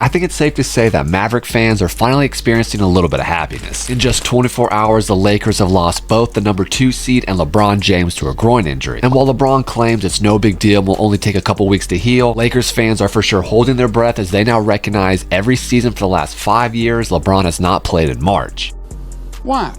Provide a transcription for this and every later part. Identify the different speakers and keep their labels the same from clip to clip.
Speaker 1: I think it's safe to say that Maverick fans are finally experiencing a little bit of happiness. In just 24 hours, the Lakers have lost both the number 2 seed and LeBron James to a groin injury. And while LeBron claims it's no big deal and will only take a couple weeks to heal, Lakers fans are for sure holding their breath as they now recognize every season for the last 5 years, LeBron has not played in March.
Speaker 2: Why?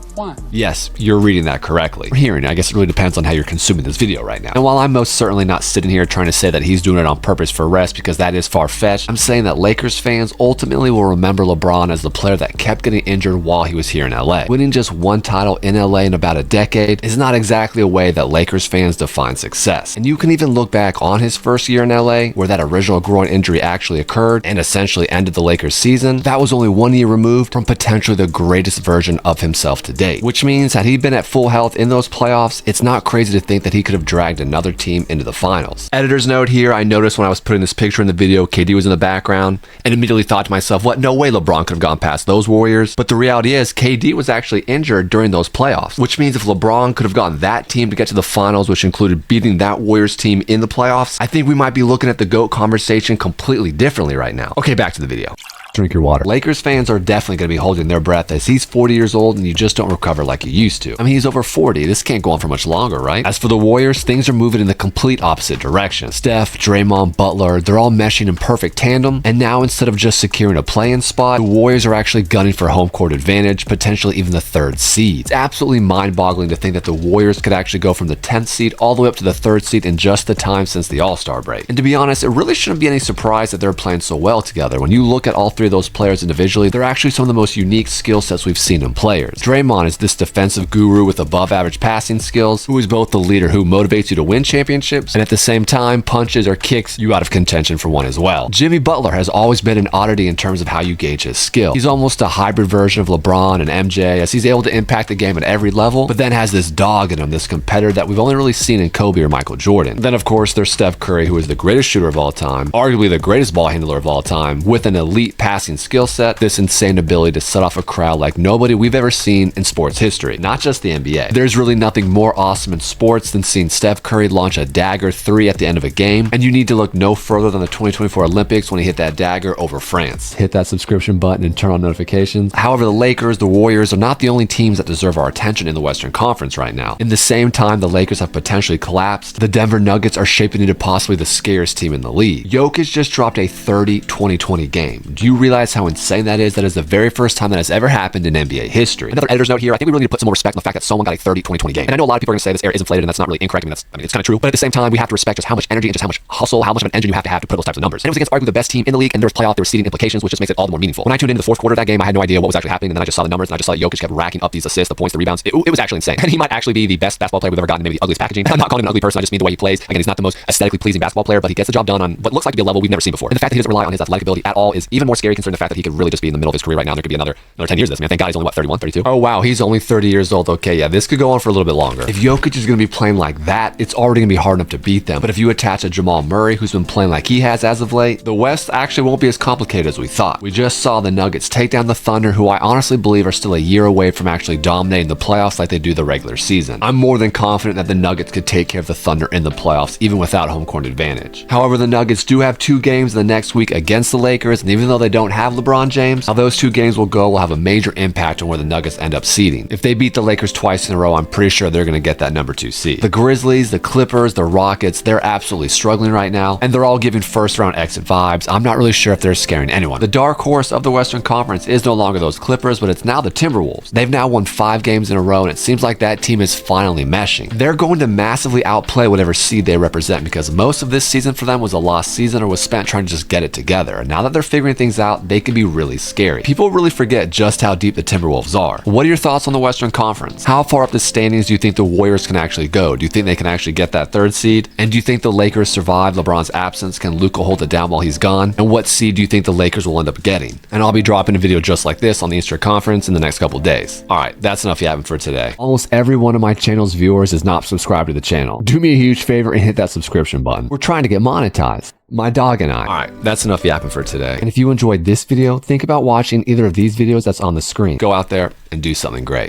Speaker 1: Yes, you're reading that correctly. Or hearing, I guess it really depends on how you're consuming this video right now. And while I'm most certainly not sitting here trying to say that he's doing it on purpose for rest because that is far-fetched, I'm saying that Lakers fans ultimately will remember LeBron as the player that kept getting injured while he was here in LA. Winning just one title in LA in about a decade is not exactly a way that Lakers fans define success. And you can even look back on his first year in LA, where that original groin injury actually occurred and essentially ended the Lakers season. That was only 1 year removed from potentially the greatest version of himself to date. Which means had he been at full health in those playoffs, it's not crazy to think that he could have dragged another team into the finals. Editor's note here, I noticed when I was putting this picture in the video, KD was in the background, and immediately thought to myself, what, no way LeBron could have gone past those Warriors. But the reality is, KD was actually injured during those playoffs, which means if LeBron could have gotten that team to get to the finals, which included beating that Warriors team in the playoffs, I think we might be looking at the GOAT conversation completely differently right now. Okay, back to the video. Drink your water. Lakers fans are definitely going to be holding their breath as he's 40 years old and you just don't recover like you used to. I mean, he's over 40. This can't go on for much longer, right? As for the Warriors, things are moving in the complete opposite direction. Steph, Draymond, Butler, they're all meshing in perfect tandem. And now instead of just securing a play-in spot, the Warriors are actually gunning for home court advantage, potentially even the 3rd seed. It's absolutely mind-boggling to think that the Warriors could actually go from the 10th seed all the way up to the 3rd seed in just the time since the All-Star break. And to be honest, it really shouldn't be any surprise that they're playing so well together. When you look at all 3 of those players individually, they're actually some of the most unique skill sets we've seen in players. Draymond is this defensive guru with above average passing skills, who is both the leader who motivates you to win championships, and at the same time punches or kicks you out of contention for one as well. Jimmy Butler has always been an oddity in terms of how you gauge his skill. He's almost a hybrid version of LeBron and MJ, as he's able to impact the game at every level, but then has this dog in him, this competitor that we've only really seen in Kobe or Michael Jordan. Then of course there's Steph Curry, who is the greatest shooter of all time, arguably the greatest ball handler of all time, with an elite passing skill set, this insane ability to set off a crowd like nobody we've ever seen in sports history, not just the NBA. There's really nothing more awesome in sports than seeing Steph Curry launch a dagger 3 at the end of a game, and you need to look no further than the 2024 Olympics when he hit that dagger over France. Hit that subscription button and turn on notifications. However, the Lakers, the Warriors are not the only teams that deserve our attention in the Western Conference right now. In the same time the Lakers have potentially collapsed, the Denver Nuggets are shaping into possibly the scariest team in the league. Jokic just dropped a 30-20-20 game. Do you realize how insane that is? That is the very first time that has ever happened in NBA history. Another editor's note here, I think we really need to put some more respect on the fact that someone got a 30-20-20 game. And I know a lot of people are going to say this air is inflated, and that's not really incorrect. I mean, it's kind of true. But at the same time, we have to respect just how much energy and just how much hustle, how much of an engine you have to put those types of numbers. And it was against arguably the best team in the league, and there was seeding implications, which just makes it all the more meaningful. When I tuned into the 4th quarter of that game, I had no idea what was actually happening, and then I just saw the numbers, and I just saw Jokic kept racking up these assists, the points, the rebounds. It was actually insane. And he might actually be the best basketball player we've ever gotten, maybe the ugliest packaging. I'm not calling him an ugly person, I just mean the way he plays. Again, he's not the most aesthetically pleasing basketball player, but he gets the job done on what looks like to be a level we've never seen before. And the fact that he doesn't rely on his athletic ability at all is even more scary, considering the fact that he could really just be in the middle of his career right now, and there could be another 10 years of this. I mean, thank God he's only, 31, 32? Oh wow, he's only 30 years old. Okay, yeah, this could go on for a little bit longer. If Jokic is going to be playing like that, it's already going to be hard enough to beat them. But if you attach a Jamal Murray, who's been playing like he has as of late, the West actually won't be as complicated as we thought. We just saw the Nuggets take down the Thunder, who I honestly believe are still a year away from actually dominating the playoffs like they do the regular season. I'm more than confident that the Nuggets could take care of the Thunder in the playoffs, even without home court advantage. However, the Nuggets do have 2 games the next week against the Lakers, and even though they don't have LeBron James, how those 2 games will go will have a major impact on where the Nuggets end up seeding. If they beat the Lakers twice in a row, I'm pretty sure they're going to get that number 2 seed. The Grizzlies, the Clippers, the Rockets, they're absolutely struggling right now, and they're all giving first-round exit vibes. I'm not really sure if they're scaring anyone. The dark horse of the Western Conference is no longer those Clippers, but it's now the Timberwolves. They've now won 5 games in a row, and it seems like that team is finally meshing. They're going to massively outplay whatever seed they represent, because most of this season for them was a lost season or was spent trying to just get it together. And now that they're figuring things out, they can be really scary. People really forget just how deep the Timberwolves are. What are your thoughts on the Western Conference? How far up the standings do you think the Warriors can actually go? Do you think they can actually get that 3rd seed? And do you think the Lakers survive LeBron's absence? Can Luka hold it down while he's gone? And what seed do you think the Lakers will end up getting? And I'll be dropping a video just like this on the Eastern Conference in the next couple days. Alright, that's enough yapping for today. Almost every one of my channel's viewers is not subscribed to the channel. Do me a huge favor and hit that subscription button. We're trying to get monetized. My dog and I. Alright, that's enough yapping for today. And if you enjoyed this video, think about watching either of these videos that's on the screen. Go out there and do something great.